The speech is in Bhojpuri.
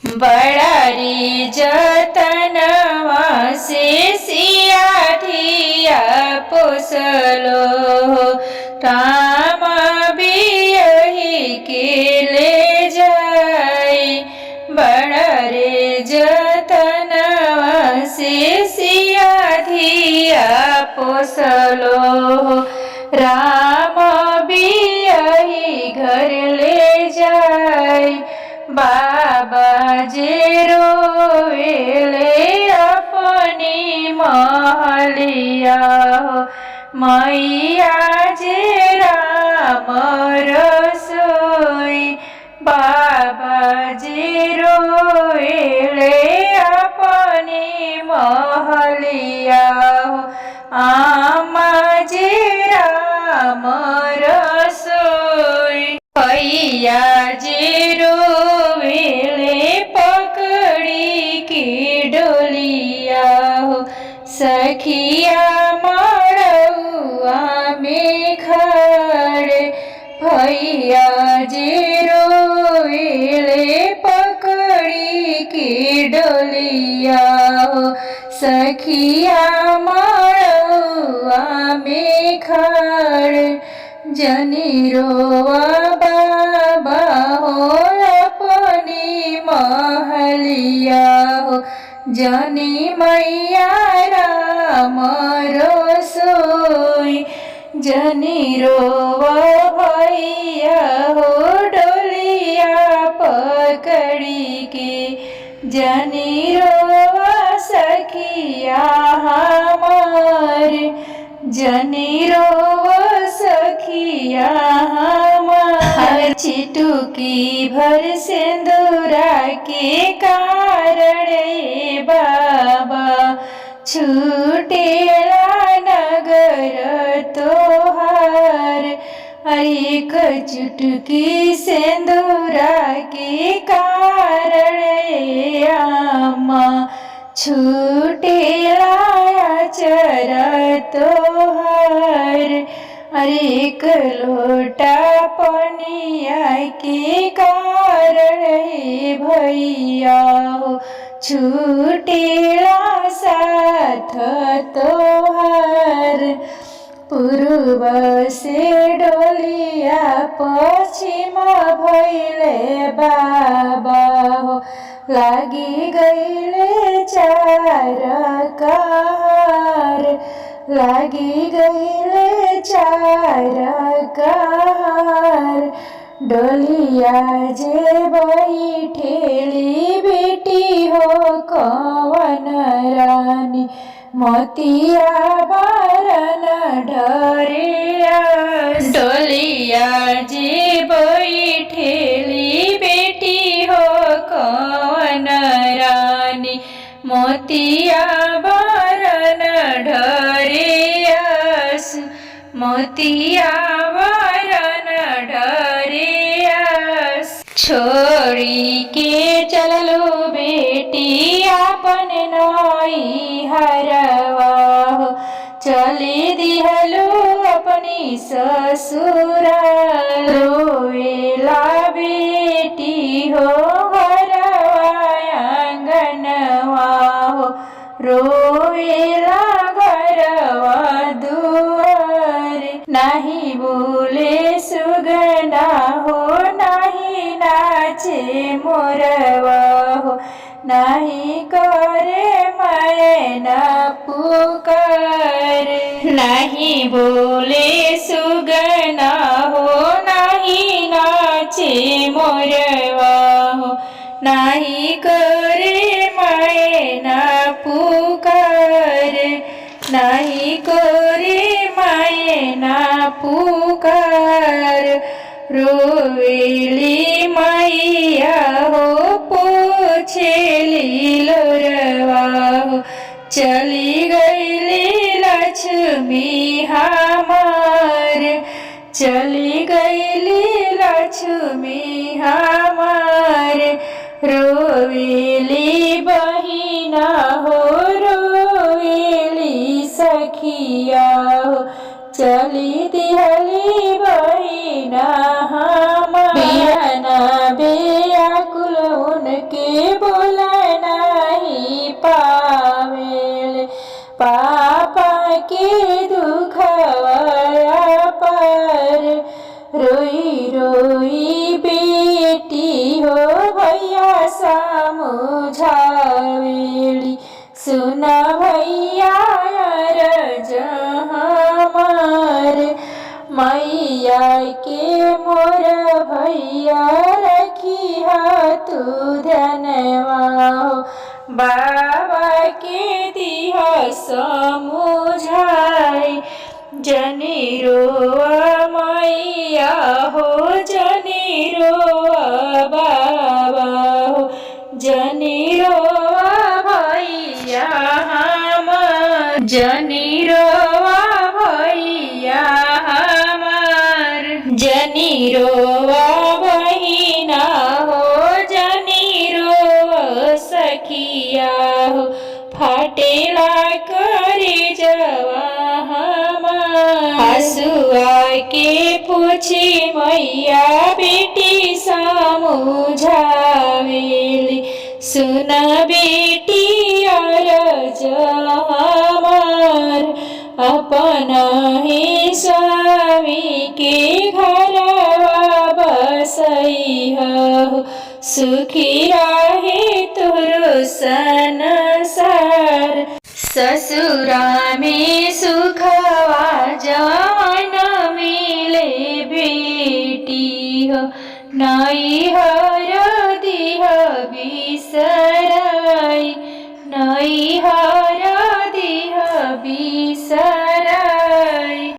बड़ा रे जतनवा से सिया थिया पोसलो राम बियही के ले जाए। बड़ा रे जतनवा से सिया थिया पोसलो राम बियही घर ले जाए। बाबा जे रोवेले अपनी महलिया मैया जे राम रसोई। बाबा जे रोवेले अपनी महलिया आमा जे राम रसोई। भैया जे रोवेले पकड़ी की डोलिया सखिया मड़ुआ में खड़े। भैया जे रोवेले पकड़ी की डोलिया सखिया मड़ुआ में खड़े। जनी रोवा बाबा हो अपनी महलिया हो जनी मैया राम रसोई। जनी रोवा भैया हो डोलिया पकड़ी के जनी रोवा सखिया हमारे। जनी रोवा सखिया हमार चिटुकी भर सिंदूरा के कारण बाबा छूटेला नगर तोहार। एक चुटकी सिंदूरा के कारण आमा छूटेला चरा तोहार। एक लोटा पनिया के कारण भैया छूटेला साथ तोहार। पूर्व से डोलिया पश्चिम भैले बाबा लागी गईले चार कार। लागी गईले चार कार। डोलिया जे बैठेली बेटी हो कवन रानी मोतिया बारन ढरिया। डोलिया जे बैठेली बेटी हो कवन रानी मोतिया बारन ढरियास। मोतिया बारन ढरियास। छोड़ी के चललो बेटी आपन नई हरवा चली दिहलो अपनी ससुराल। रोवेला बेटी हो घरवा आंगनवा रोवेला घरवा दुआर। नहीं बोले सुगना हो नहीं नाचे मोरवा हो नहीं करे मैना पुकार। नहीं बोले सुगना हो नहीं नाचे मोरवा हो नहीं करे मैना पुकार। नहीं करे मैना पुकार। रोवेली मैया हो पोछेली लोरवा हो चली गईली लक्ष्मी हमार। चली गईली लक्ष्मी हमार। रोवेली बहिना हो रोवेली सखिया हो चली दिहली बहिना हमार। बियाना बेयाकुल उनके बोला नहीं पावेले। पापा के दुखवाया पर रोई रोई बेटी हो भैया समझावेली। सुना भैया अरज हमार मैया के मोर भैया रखिया तू धनवा हो। बाबा के दिया समुझाई जनी रोआ मैया हो जनी रोआ बाबा हो। जनी रोआ भैया हमार जनी रोआ भैया हमार। जनी रोआ बहिना हो जनी रोआ सखिया हो। फाटेला करे जवा हसुआ के पूछी मैया बेटी समझावेली। सुन बेटी अरज हमार अपना ही स्वामी के घरवा बसैहा हो। सुखी रहे तोरो संसार ससुरा में सुखवा जवन मिले बेटी हो। नैहर